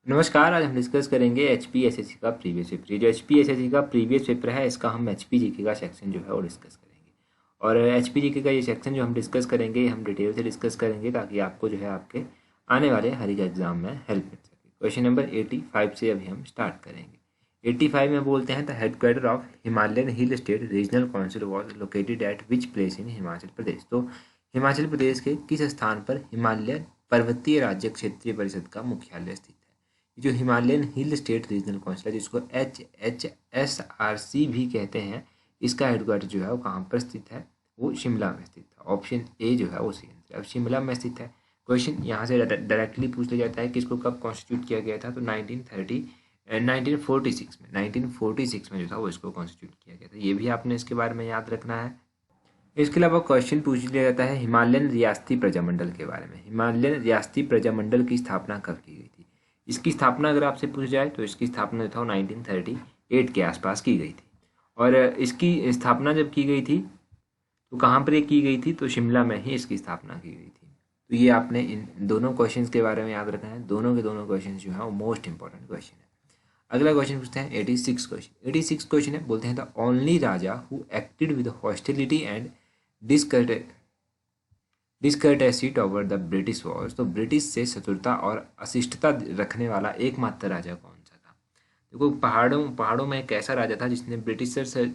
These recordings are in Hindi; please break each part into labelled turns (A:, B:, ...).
A: नमस्कार। आज हम डिस्कस करेंगे एचपीएसएससी का प्रीवियस पेपर। ये जो एचपीएसएससी का प्रीवियस पेपर है इसका हम एचपीजीके का सेक्शन जो है वो डिस्कस करेंगे। और एचपीजीके का ये सेक्शन जो हम डिस्कस करेंगे हम डिटेल से डिस्कस करेंगे ताकि आपको जो है आपके आने वाले हर एक एग्जाम में हेल्प मिल सके। क्वेश्चन नंबर 85 से अभी हम स्टार्ट करेंगे। 85 में बोलते हैं the headquarter of Himalayan hill state regional council was located at which place in Himachal Pradesh. तो हिमाचल प्रदेश के किस स्थान पर हिमालयन पर्वतीय राज्य क्षेत्रीय परिषद का मुख्यालय स्थित है। जो Himalayan hill state regional council है जिसको HHSRC भी कहते हैं, इसका हेडक्वार्टर जो है वो कहाँ पर स्थित है, वो शिमला में स्थित है। ऑप्शन ए जो है वो सही आंसर है। अब शिमला में स्थित है। क्वेश्चन यहाँ से डायरेक्टली पूछ लिया जाता है कि इसको कब कॉन्स्टिट्यूट किया गया था। तो 1946 में जो था वो इसको कॉन्स्टिट्यूट किया गया था। ये भी आपने इसके बारे में याद रखना है। इसके अलावा क्वेश्चन पूछ लिया जाता है हिमालयन रियासती प्रजामंडल के बारे में। हिमालयन रियासती प्रजामंडल की स्थापना कब की गई थी। इसकी स्थापना अगर आपसे पूछ जाए तो इसकी स्थापना जो था 1938 के आसपास की गई थी। और इसकी स्थापना जब की गई थी तो कहाँ पर की गई थी, तो शिमला में ही इसकी स्थापना की गई थी। तो ये आपने इन दोनों क्वेश्चंस के बारे में याद रखना है। दोनों के दोनों क्वेश्चंस जो है वो मोस्ट इंपॉर्टेंट क्वेश्चन है। अगला क्वेश्चन पूछते हैं 86 क्वेश्चन है। बोलते हैं the only raja who acted with hostility and discourtesy toward the British wars. तो ब्रिटिश से शत्रुता और अशिष्टता रखने वाला एकमात्र राजा कौन सा था। देखो पहाड़ों में एक ऐसा राजा था जिसने ब्रिटिशर से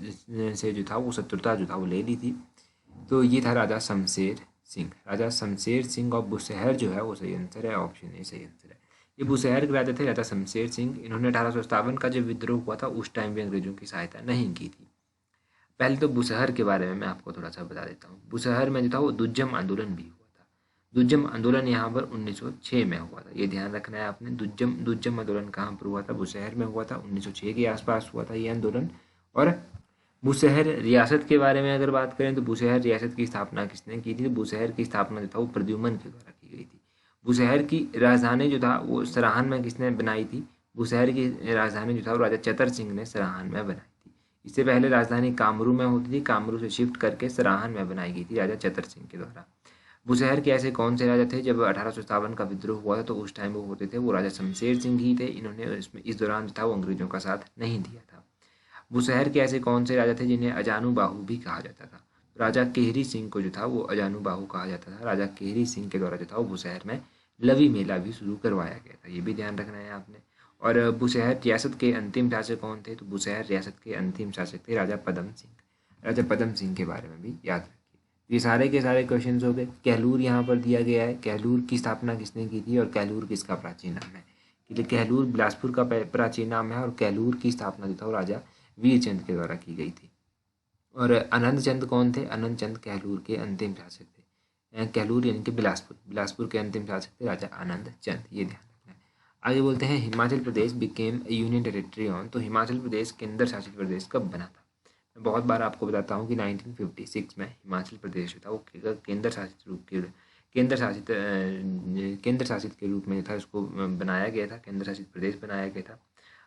A: जो था वो शत्रुता जो था वो ले ली थी। तो ये था राजा शमशेर सिंह। राजा शमशेर सिंह और बुशहर जो है वो सही आंसर है। ऑप्शन ए सही आंसर है। ये बुशहर के राजा थे, राजा शमशेर सिंह। इन्होंने 1857 का जो विद्रोह हुआ था उस टाइम भी अंग्रेजों की सहायता नहीं की थी। पहले तो बुशहर के बारे में मैं आपको थोड़ा सा बता देता हूँ। बुशहर में जो था वो दुज्जम आंदोलन भी हुआ था। दुज्जम आंदोलन यहाँ पर 1906 में हुआ था। ये ध्यान रखना है आपने। दुज्जम आंदोलन कहाँ पर हुआ था, बुशहर में हुआ था। 1906 के आसपास हुआ था ये आंदोलन। और बुशहर रियासत के बारे में अगर बात करें तो बुशहर रियासत की स्थापना किसने की थी। बुशहर की स्थापना जो था वो प्रद्युमन के द्वारा की गई थी। बुशहर की राजधानी जो था वो सराहन में किसने बनाई थी। बुशहर की राजधानी जो था वो राजा चतर सिंह ने सराहन में बनाई थी। इससे पहले राजधानी कामरू में होती थी। कामरू से शिफ्ट करके सराहन में बनाई गई थी राजा चतर सिंह के द्वारा। बुशहर के ऐसे कौन से राजा थे जब 1857 का विद्रोह हुआ था तो उस टाइम वो होते थे वो राजा शमशेर सिंह ही थे। इन्होंने इस दौरान जो था वो अंग्रेजों का साथ नहीं दिया था। बुशहर के ऐसे कौन से राजा थे जिन्हें अजानू बाहू भी कहा जाता था। राजा केहरी सिंह को जो था वो अजानू बाहू कहा जाता था। राजा केहरी सिंह के द्वारा जो था वो बुशहर में लवी मेला भी शुरू करवाया गया था। ये भी ध्यान रखना है आपने। और बुशहर रियासत के अंतिम शासक कौन थे, तो बुशहर रियासत के अंतिम शासक थे राजा पदम सिंह। राजा पदम सिंह के बारे में भी याद रखिए। ये सारे के सारे क्वेश्चन हो गए। कहलूर यहाँ पर दिया गया है। कहलूर की स्थापना किसने की थी और कहलूर किसका प्राचीन नाम है। कहलूर बिलासपुर का प्राचीन नाम है और कहलूर की स्थापना जो था वो राजा वीरचंद के द्वारा की गई थी। और आनंद चंद कौन थे, आनंद चंद कहलूर के अंतिम शासक थे। कहलूर यानी कि बिलासपुर के अंतिम शासक थे राजा आनंद चंद। ये ध्यान रखना है। आगे बोलते हैं हिमाचल प्रदेश बिकेम यूनियन टेरिटरी ऑन। तो हिमाचल प्रदेश केंद्र शासित प्रदेश कब बना था। मैं बहुत बार आपको बताता हूँ कि 1956 में हिमाचल प्रदेश जो था वो केंद्र शासित के रूप में जो था इसको बनाया गया था। केंद्र शासित प्रदेश बनाया गया था।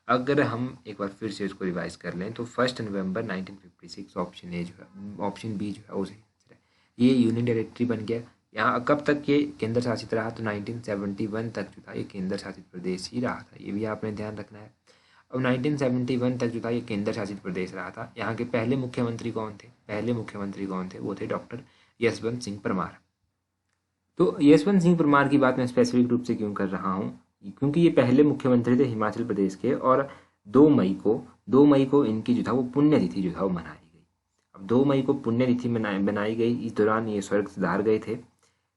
A: अगर हम एक बार फिर से इसको रिवाइज कर लें तो 1 नवंबर 1956 ऑप्शन ए जो है, ऑप्शन बी जो है वो सही आंसर है। ये यूनियन टेरिटरी बन गया। यहाँ कब तक ये केंद्र शासित रहा, तो 1971 तक जो था ये केंद्र शासित प्रदेश ही रहा था। ये भी आपने ध्यान रखना है। अब 1971 तक जो था ये केंद्र शासित प्रदेश रहा था। यहाँ के पहले मुख्यमंत्री कौन थे, वो थे डॉक्टर यशवंत सिंह परमार। तो यशवंत सिंह परमार की बात मैं स्पेसिफिक रूप से क्यों कर रहा हूँ, क्योंकि ये पहले मुख्यमंत्री थे हिमाचल प्रदेश के। और 2 मई को इनकी जो था वो पुण्यतिथि जो था वो मनाई गई। अब 2 मई को पुण्यतिथि बनाई गई। इस दौरान ये स्वर्ग सिधार गए थे।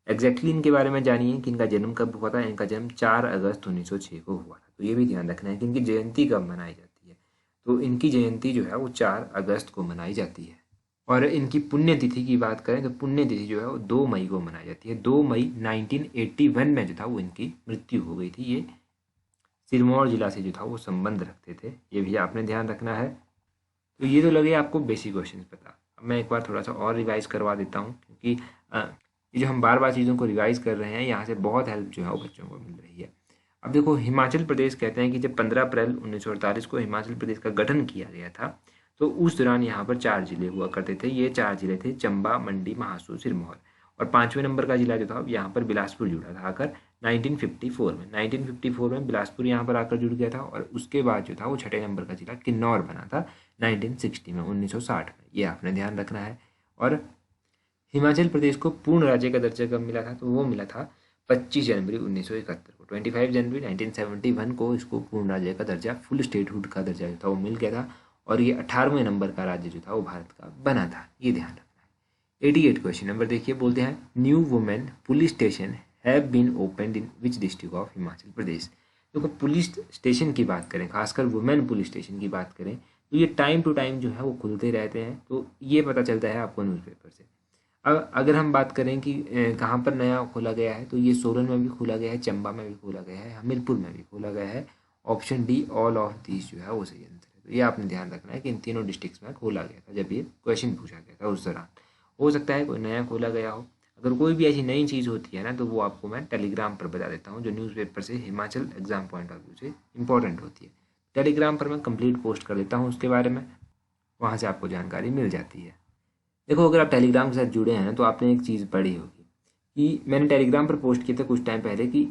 A: एग्जैक्टली इनके बारे में जानिए कि इनका जन्म कब हुआ था। इनका जन्म 4 अगस्त 1906 को हुआ था। तो ये भी ध्यान रखना है कि इनकी जयंती कब मनाई जाती है। तो इनकी जयंती जो है वो 4 अगस्त को मनाई जाती है। और इनकी पुण्यतिथि की बात करें तो पुण्यतिथि जो है वो 2 मई को मनाई जाती है। 2 मई 1981 में जो था वो इनकी मृत्यु हो गई थी। ये सिरमौर जिला से जो था वो संबंध रखते थे। ये भी आपने ध्यान रखना है। तो ये तो लगे आपको बेसिक क्वेश्चन पता। अब मैं एक बार थोड़ा सा और रिवाइज करवा देता हूँ, क्योंकि ये जो हम बार बार चीज़ों को रिवाइज कर रहे हैं यहाँ से बहुत हेल्प जो है वो बच्चों को मिल रही है। अब देखो हिमाचल प्रदेश कहते हैं कि जब 15 अप्रैल 1948 को हिमाचल प्रदेश का गठन किया गया था तो उस दौरान यहाँ पर 4 जिले हुआ करते थे। ये 4 जिले थे चंबा, मंडी, महासू, सिरमौर। और 5वें नंबर का जिला जो था यहाँ पर बिलासपुर जुड़ा था आकर 1954 में। 1954 में बिलासपुर यहाँ पर आकर जुड़ गया था और उसके बाद जो था वो छठे नंबर का जिला किन्नौर बना था 1960 में, 1960 में। ये आपने ध्यान रखना है। और हिमाचल प्रदेश को पूर्ण राज्य का दर्जा कब मिला था? तो वो मिला था 25 जनवरी 1971 को। 25 जनवरी 1971 को इसको पूर्ण राज्य का दर्जा, फुल स्टेटहुड का दर्जा जो था वो मिल गया था और ये 18वें नंबर का राज्य जो था वो भारत का बना था। ये ध्यान रखना है। 88 क्वेश्चन नंबर देखिए, बोलते हैं new women police station have been opened in which district of Himachal Pradesh. देखो पुलिस स्टेशन की बात करें, खासकर वुमेन पुलिस स्टेशन की बात करें, तो ये टाइम टू टाइम जो है वो खुलते रहते हैं। तो ये पता चलता है आपको न्यूज़पेपर से। अब अगर हम बात करें कि कहाँ पर नया खोला गया है, तो ये सोलन में भी खोला गया है, चंबा में भी खोला गया है, हमीरपुर में भी खोला गया है। Option D all of these जो है वो सही आंसर है। तो ये आपने ध्यान रखना है कि इन तीनों डिस्ट्रिक्ट्स में खोला गया था जब ये क्वेश्चन पूछा गया था उस दौरान। हो सकता है कोई नया खोला गया हो। अगर कोई भी ऐसी नई चीज़ होती है ना, तो वो आपको मैं टेलीग्राम पर बता देता हूँ, जो न्यूज़पेपर से Himachal exam point of view से इंपॉर्टेंट होती है। टेलीग्राम पर मैं कंप्लीट पोस्ट कर देता हूँ उसके बारे में, वहाँ से आपको जानकारी मिल जाती है। देखो अगर आप टेलीग्राम के साथ जुड़े हैं तो आपने एक चीज़ पढ़ी होगी कि मैंने टेलीग्राम पर पोस्ट किया था कुछ टाइम पहले कि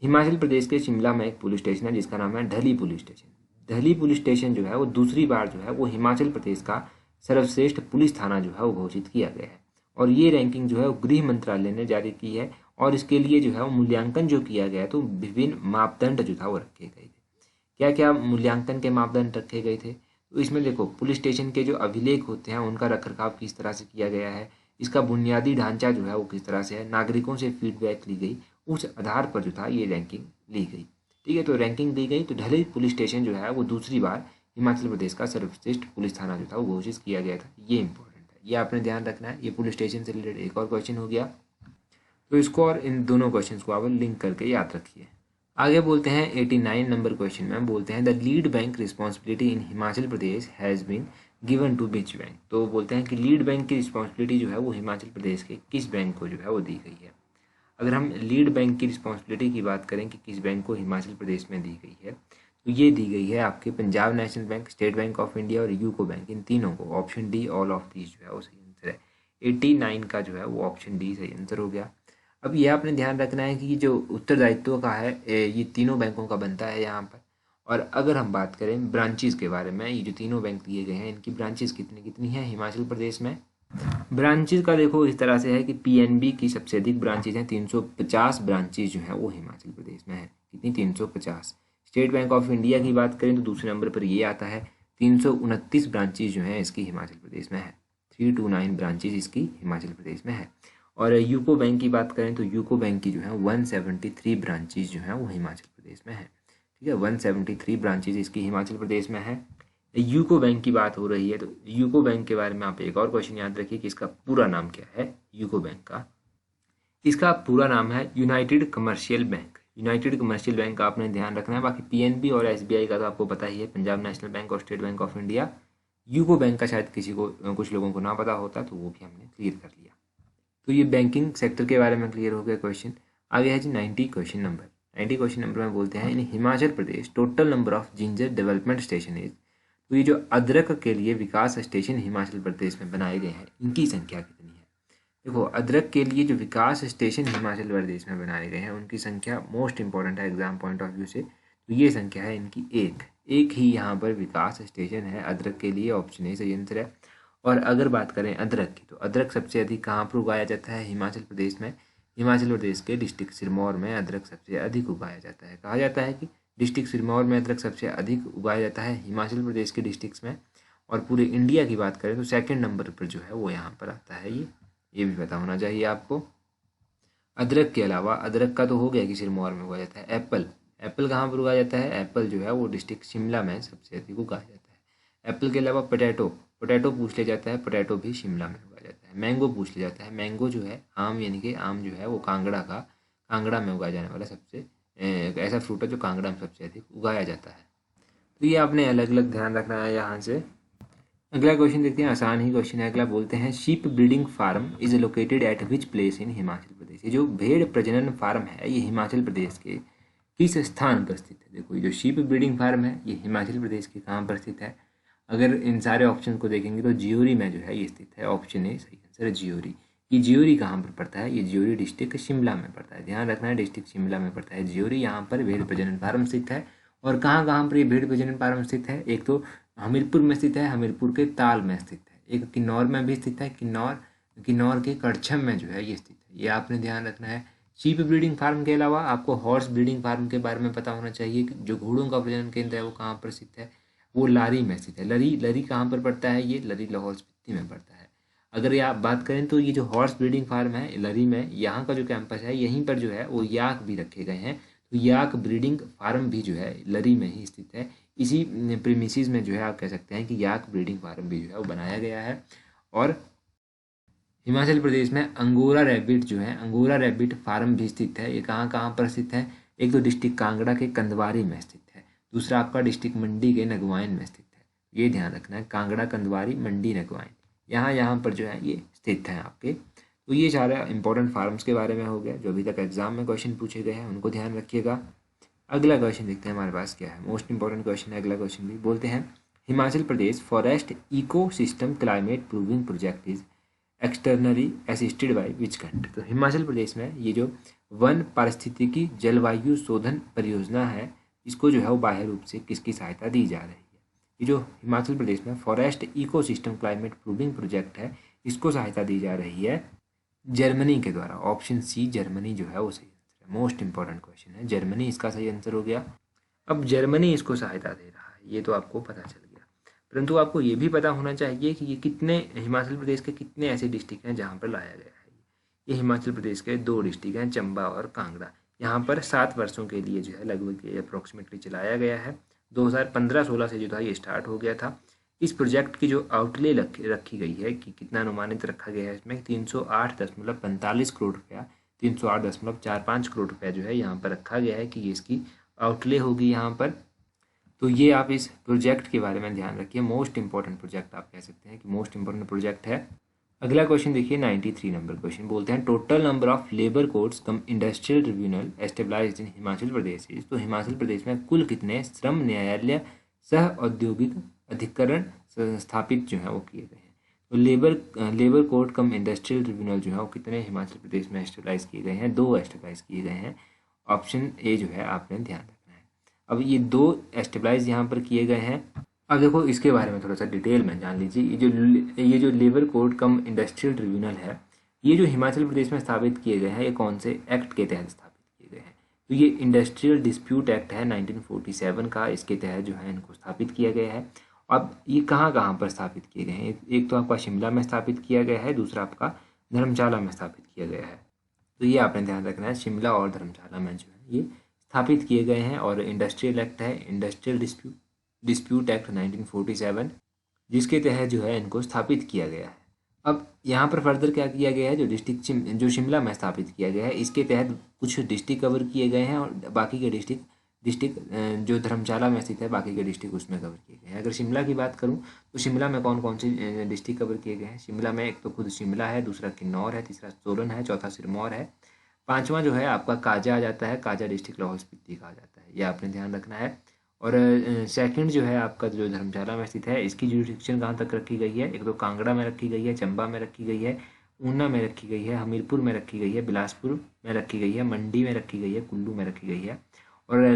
A: हिमाचल प्रदेश के शिमला में एक पुलिस स्टेशन है जिसका नाम है ढली पुलिस स्टेशन। ढली पुलिस स्टेशन जो है वो दूसरी बार जो है वो हिमाचल प्रदेश का सर्वश्रेष्ठ पुलिस थाना जो है वो घोषित किया गया है। और ये रैंकिंग जो है वो गृह मंत्रालय ने जारी की है और इसके लिए जो है वो मूल्यांकन जो किया गया है, तो विभिन्न मापदंड जो था वो रखे गए थे। क्या क्या मूल्यांकन के मापदंड रखे गए थे? तो इसमें देखो पुलिस स्टेशन के जो अभिलेख होते हैं उनका रखरखाव किस तरह से किया गया है, इसका बुनियादी ढांचा जो है वो किस तरह से है, नागरिकों से फीडबैक ली गई, उस आधार पर जो था ये रैंकिंग ली गई। ठीक है, तो रैंकिंग दी गई। तो ढली पुलिस स्टेशन जो है वो दूसरी बार हिमाचल प्रदेश का सर्वश्रेष्ठ पुलिस थाना जो था वो घोषित किया गया था। ये इंपॉर्टेंट है, ये आपने ध्यान रखना है। ये पुलिस स्टेशन से रिलेटेड एक और क्वेश्चन हो गया, तो इसको और इन दोनों क्वेश्चन को आप लिंक करके याद रखिए। आगे बोलते हैं 89 नंबर क्वेश्चन में, बोलते हैं the lead bank responsibility in Himachal Pradesh has been given to which bank. तो बोलते हैं कि लीड बैंक की रिस्पॉन्सिबिलिटी जो है वो हिमाचल प्रदेश के किस बैंक को जो है वो दी गई है। अगर हम लीड बैंक की रिस्पॉन्सिबिलिटी की बात करें कि किस बैंक को हिमाचल प्रदेश में दी गई है, तो ये दी गई है आपके Punjab national bank, state bank of India और यूको बैंक, इन तीनों को। Option D all of these जो है वो सही आंसर है। 89 का जो है वो ऑप्शन डी सही आंसर हो गया। अब ये आपने ध्यान रखना है कि जो उत्तरदायित्व का है ये तीनों बैंकों का बनता है यहाँ पर। और अगर हम बात करें ब्रांचेस के बारे में, ये जो तीनों बैंक दिए गए हैं इनकी ब्रांचेस कितनी कितनी हैं हिमाचल प्रदेश में? ब्रांचेस का देखो इस तरह से है कि पीएनबी की सबसे अधिक ब्रांचेज हैं, 350 ब्रांचेज जो हैं वो हिमाचल प्रदेश में है। कितनी? 350। स्टेट बैंक ऑफ इंडिया की बात करें तो दूसरे नंबर पर ये आता है, 329 ब्रांचेज जो हैं इसकी हिमाचल प्रदेश में है। 329 ब्रांचेज इसकी हिमाचल प्रदेश में है। और यूको बैंक की बात करें तो यूको बैंक की जो है 173 ब्रांचेज जो हैं वो हिमाचल प्रदेश में है। ठीक है, 173 ब्रांचेज इसकी हिमाचल प्रदेश में है। यूको बैंक की बात हो रही है तो यूको बैंक के बारे में आप एक और क्वेश्चन याद रखिए कि इसका पूरा नाम क्या है यूको बैंक का। इसका पूरा नाम है United commercial bank. United commercial bank का आपने ध्यान रखना है। बाकी पीएनबी और एसबीआई का तो आपको पता ही है, पंजाब नेशनल बैंक और state bank of India. UCO bank का शायद किसी को, कुछ लोगों को ना पता होता, तो वो भी हमने क्लियर कर लिया। तो ये बैंकिंग सेक्टर के बारे में क्लियर हो गया क्वेश्चन। आगे है जी 90 क्वेश्चन नंबर। 90 क्वेश्चन नंबर में बोलते हैं in Himachal Pradesh total number of ginger development station is. तो ये जो अदरक के लिए विकास स्टेशन हिमाचल प्रदेश में बनाए गए हैं इनकी संख्या कितनी है? देखो अदरक के लिए जो विकास स्टेशन हिमाचल प्रदेश में बनाए गए हैं उनकी संख्या मोस्ट इंपॉर्टेंट है एग्जाम पॉइंट ऑफ व्यू से। तो ये संख्या है इनकी एक ही यहाँ पर विकास स्टेशन है अदरक के लिए। ऑप्शन ए सही आंसर है। और अगर बात करें अदरक की, तो अदरक सबसे अधिक कहाँ पर उगाया जाता है हिमाचल प्रदेश में? हिमाचल प्रदेश के डिस्ट्रिक्ट सिरमौर में अदरक सबसे अधिक उगाया जाता है। कहा जाता है कि डिस्ट्रिक्ट सिरमौर में अदरक सबसे अधिक उगाया जाता है हिमाचल प्रदेश के डिस्ट्रिक्ट्स में। और पूरे इंडिया की बात करें तो सेकंड नंबर पर जो है वो यहाँ पर आता है। ये भी पता होना चाहिए आपको। अदरक के अलावा, अदरक का तो हो गया कि सिरमौर में उगाया जाता है। एप्पल कहाँ पर उगाया जाता है? एप्पल जो है वो डिस्ट्रिक्ट शिमला में सबसे अधिक उगाया जाता है। एप्पल के अलावा पोटैटो पूछ लिया जाता है, पोटैटो भी शिमला में उगाया जाता है। मैंगो पूछ लिया जाता है, मैंगो जो है आम, यानी कि आम जो है वो कांगड़ा में उगाया जाने वाला सबसे ऐसा फ्रूट है जो कांगड़ा में सबसे अधिक उगाया जाता है। तो ये आपने अलग अलग ध्यान रखना है यहाँ से। अगला क्वेश्चन देखते हैं, आसान ही क्वेश्चन है अगला। बोलते हैं sheep breeding farm is located at which place in Himachal Pradesh. ये जो भेड़ प्रजनन फार्म है ये हिमाचल प्रदेश के किस स्थान पर स्थित है? देखो ये जो शीप ब्रीडिंग फार्म है ये हिमाचल प्रदेश के कहाँ पर स्थित है? अगर इन सारे ऑप्शन को देखेंगे तो जियोरी में जो है ये स्थित है। ऑप्शन ए सही आंसर है जियोरी। ये ज्योरी कहाँ पर पड़ता है? ये ज्योरी डिस्ट्रिक्ट शिमला में पड़ता है। ध्यान रखना है, डिस्ट्रिक्ट शिमला में पड़ता है ज्योरी। यहाँ पर भेड़ प्रजनन फार्म स्थित है। और कहाँ कहाँ पर ये भेड़ प्रजनन फार्म स्थित है? एक तो हमीरपुर में स्थित है, हमीरपुर के ताल में स्थित है। एक किन्नौर में भी स्थित है, किन्नौर के करछम में जो है ये स्थित है। ये आपने ध्यान रखना है। शीप ब्रीडिंग फार्म के अलावा आपको हॉर्स ब्रीडिंग फार्म के बारे में पता होना चाहिए कि जो घोड़ों का प्रजनन केंद्र है वो कहाँ पर स्थित है? वो लारी में स्थित है। लरी कहाँ पर पड़ता है? ये लरी लाहौल स्पीति में पड़ता है। अगर ये आप बात करें तो ये जो हॉर्स ब्रीडिंग फार्म है लरी में, यहाँ का जो कैंपस है यहीं पर जो है वो याक भी रखे गए हैं। तो याक ब्रीडिंग फार्म भी जो है लरी में ही स्थित है। इसी प्रीमिसेस में जो है आप कह सकते हैं कि याक ब्रीडिंग फार्म भी जो है वो बनाया गया है। और हिमाचल प्रदेश में अंगोरा रैबिट जो है, अंगोरा रैबिट फार्म भी स्थित है। ये कहाँ कहाँ पर स्थित है? एक तो डिस्ट्रिक्ट कांगड़ा के कंदवारी में स्थित है, दूसरा आपका डिस्ट्रिक्ट मंडी के नगवाइन में स्थित है। ये ध्यान रखना है, कांगड़ा, कंदवारी, मंडी, नगवाइन, यहाँ पर जो है ये स्थित हैं आपके। तो ये सारे इंपॉर्टेंट फार्म्स के बारे में हो गया जो अभी तक एग्जाम में क्वेश्चन पूछे गए हैं, उनको ध्यान रखिएगा। अगला क्वेश्चन देखते हैं हमारे पास क्या है। मोस्ट इंपॉर्टेंट क्वेश्चन है अगला क्वेश्चन भी। बोलते हैं Himachal Pradesh forest ecosystem climate proofing project is externally assisted by which country. तो हिमाचल प्रदेश में ये जो वन पारिस्थितिकी जलवायु शोधन परियोजना है, इसको जो है वो बाह्य रूप से किसकी सहायता दी जा रही है? ये जो हिमाचल प्रदेश में forest ecosystem climate proofing project है, इसको सहायता दी जा रही है जर्मनी के द्वारा। ऑप्शन सी जर्मनी जो है वो सही आंसर है। मोस्ट इंपॉर्टेंट क्वेश्चन है, जर्मनी इसका सही आंसर हो गया। अब जर्मनी इसको सहायता दे रहा है, ये तो आपको पता चल गया, परंतु आपको ये भी पता होना चाहिए कि ये कितने, हिमाचल प्रदेश के कितने ऐसे डिस्ट्रिक्ट हैं जहाँ पर लाया गया है। ये हिमाचल प्रदेश के 2 डिस्ट्रिक्ट हैं, चंबा और कांगड़ा। यहाँ पर 7 वर्षों के लिए जो है लगभग अप्रोक्सीमेटली चलाया गया है। 2015-16 से जो था ये स्टार्ट हो गया था। इस प्रोजेक्ट की जो आउटले रखी गई है कि कितना अनुमानित रखा गया है इसमें 308.45 करोड़ रुपया, 308.45 करोड़ रुपया जो है यहाँ पर रखा गया है कि ये इसकी आउटले होगी यहाँ पर। तो ये आप इस प्रोजेक्ट के बारे में ध्यान रखिए। मोस्ट इंपॉर्टेंट प्रोजेक्ट आप कह सकते हैं कि मोस्ट इंपॉर्टेंट प्रोजेक्ट है। अगला क्वेश्चन देखिए 93 नंबर क्वेश्चन। बोलते हैं total number of labour courts cum industrial tribunal established in Himachal Pradesh. तो हिमाचल प्रदेश में कुल कितने श्रम न्यायालय सह औद्योगिक अधिकरण स्थापित जो है वो किए गए हैं? तो लेबर कोर्ट कम इंडस्ट्रियल ट्रिब्यूनल जो है वो कितने हिमाचल प्रदेश में एस्टेब्लाइज किए गए हैं? 2 एस्टेब्लाइज किए गए हैं। ऑप्शन ए जो है आपने ध्यान रखना है। अब ये 2 एस्टेब्लाइज यहाँ पर किए गए हैं। अब देखो इसके बारे में थोड़ा सा डिटेल में जान लीजिए। ये जो लेबर कोर्ट कम इंडस्ट्रियल ट्रिब्यूनल है, ये जो हिमाचल प्रदेश में स्थापित किए गए हैं, ये कौन से एक्ट के तहत स्थापित किए गए हैं? तो ये इंडस्ट्रियल डिस्प्यूट एक्ट है 1947 का, इसके तहत जो है इनको स्थापित किया गया है। अब ये कहाँ कहाँ पर स्थापित किए गए हैं? एक तो आपका शिमला में स्थापित किया गया है, दूसरा आपका धर्मशाला में स्थापित किया गया है। तो ये आपने ध्यान रखना है, शिमला और धर्मशाला में जो है ये स्थापित किए गए हैं। और इंडस्ट्रियल एक्ट है इंडस्ट्रियल डिस्प्यूट एक्ट 1947, जिसके तहत जो है इनको स्थापित किया गया है। अब यहाँ पर फर्दर क्या किया गया है? जो शिमला में स्थापित किया गया है, इसके तहत कुछ डिस्ट्रिक्ट कवर किए गए हैं और बाकी के डिस्ट्रिक्ट जो धर्मशाला में स्थित है, बाकी के डिस्ट्रिक्ट उसमें कवर किए गए हैं। अगर शिमला की बात करूँ तो शिमला में कौन कौन से डिस्ट्रिक्ट कवर किए गए हैं? शिमला में एक तो खुद शिमला है, दूसरा किन्नौर है, तीसरा सोलन है, चौथा सिरमौर है, 5वां जो है आपका काजा आ जाता है। काजा डिस्ट्रिक्ट लाहौल स्पीति का आ जाता है, ये आपने ध्यान रखना है। और सेकंड जो है आपका जो धर्मशाला में स्थित है, इसकी जुरिडिक्शन कहाँ तक रखी गई है? एक तो कांगड़ा में रखी गई है, चंबा में रखी गई है, ऊना में रखी गई है, हमीरपुर में रखी गई है, बिलासपुर में रखी गई है, मंडी में रखी गई है, कुल्लू में रखी गई है। और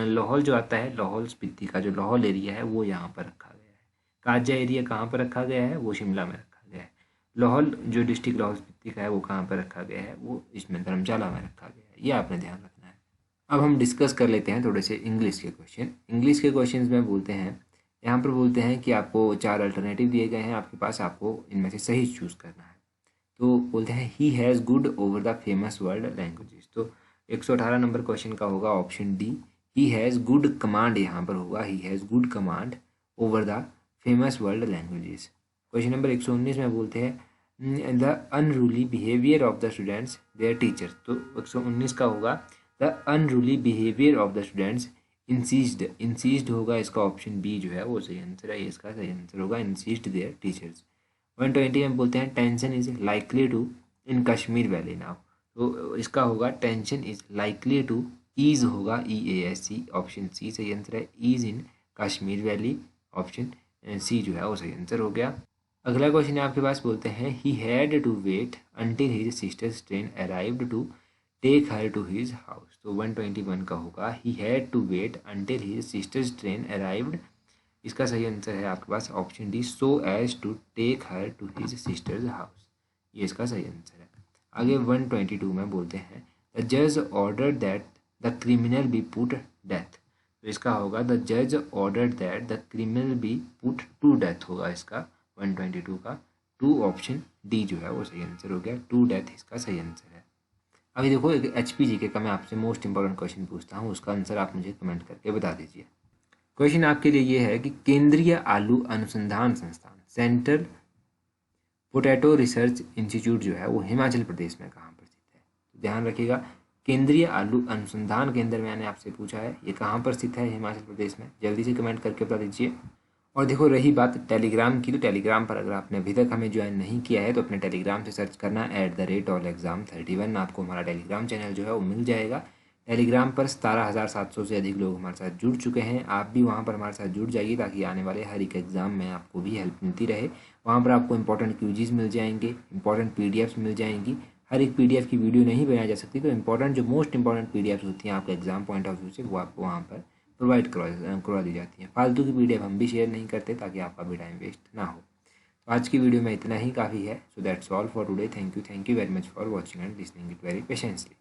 A: लाहौल जो आता है, लाहौल स्पीति का जो लाहौल एरिया है वो यहाँ पर रखा गया है। काजा एरिया कहाँ पर रखा गया है? वो शिमला में रखा गया है। लाहौल जो डिस्ट्रिक्ट लाहौल स्पीति का है वो कहाँ पर रखा गया है? वो इसमें धर्मशाला में रखा गया है, ये आपने ध्यान रखना है। अब हम डिस्कस कर लेते हैं थोड़े से इंग्लिश के क्वेश्चन। इंग्लिश के क्वेश्चंस में बोलते हैं, यहाँ पर बोलते हैं कि आपको 4 अल्टरनेटिव दिए गए हैं आपके पास, आपको इनमें से सही चूज़ करना है। तो बोलते हैं he has good over the famous world languages. तो 118 नंबर क्वेश्चन का होगा option D, he has good command. यहाँ पर होगा he has good command over the famous world languages. Question number 119 में बोलते हैं the unruly behaviour of the students their teachers. तो 119 का होगा the unruly behaviour of the students incensed होगा इसका ऑप्शन बी जो है वो सही आंसर है। इसका सही आंसर होगा इंसीज्ड देयर टीचर्स। 120 में बोलते हैं tension is likely to in Kashmir valley now. तो इसका होगा tension is likely to, ease होगा EASC, ऑप्शन सी सही आंसर है, ease in Kashmir valley, option C जो है वो सही आंसर हो गया। अगला क्वेश्चन है आपके पास, बोलते हैं he had to wait until his sister's train arrived to take her to his house. तो 121 का होगा he had to wait until his sister's train arrived. इसका सही आंसर है आपके पास option D, so as to take her to his sister's house. ये इसका सही आंसर है। आगे 122 में बोलते हैं द जज order that the criminal be put death. तो इसका होगा द जज order that the criminal be put to death होगा इसका 122 का। टू ऑप्शन डी जो है वो सही आंसर हो गया, टू डेथ इसका सही आंसर है। अभी देखो एक HPG का मैं आपसे मोस्ट इंपॉर्टेंट क्वेश्चन पूछता हूँ, उसका आंसर आप मुझे कमेंट करके बता दीजिए। क्वेश्चन आपके लिए ये है कि केंद्रीय आलू अनुसंधान संस्थान सेंट्रल पोटैटो रिसर्च इंस्टीट्यूट जो है वो हिमाचल प्रदेश में कहाँ पर स्थित है। तो ध्यान रखिएगा, केंद्रीय आलू अनुसंधान केंद्र मैंने आपसे पूछा है, ये कहाँ पर स्थित है हिमाचल प्रदेश में, जल्दी से कमेंट करके बता दीजिए। और देखो रही बात टेलीग्राम की, तो टेलीग्राम पर अगर आपने अभी तक हमें ज्वाइन नहीं किया है तो अपने टेलीग्राम से सर्च करना @allexam31। आपको हमारा टेलीग्राम चैनल जो है वो मिल जाएगा। टेलीग्राम पर 17,700 से अधिक लोग हमारे साथ जुड़ चुके हैं। आप भी वहाँ पर हमारे साथ जुड़ जाइए ताकि आने वाले हर एक एग्ज़ाम में आपको भी हेल्प मिलती रहे। वहाँ पर आपको इंपॉर्टेंट क्विज़ मिल जाएंगे, इंपॉर्टेंट PDFs मिल जाएंगी। हर एक PDF की वीडियो नहीं बनाई जा सकती, तो इंपॉर्टेंट जो मोस्ट इंपॉर्टेंट PDFs होती हैं आपके एग्जाम पॉइंट ऑफ व्यू से, वो आपको वहाँ पर प्रोवाइड करवा दी जाती हैं। फालतू की PDF हम भी शेयर नहीं करते ताकि आपका भी टाइम वेस्ट ना हो। तो आज की वीडियो में इतना ही काफ़ी है। So that's all for today. Thank you very much for watching and listening it very patiently.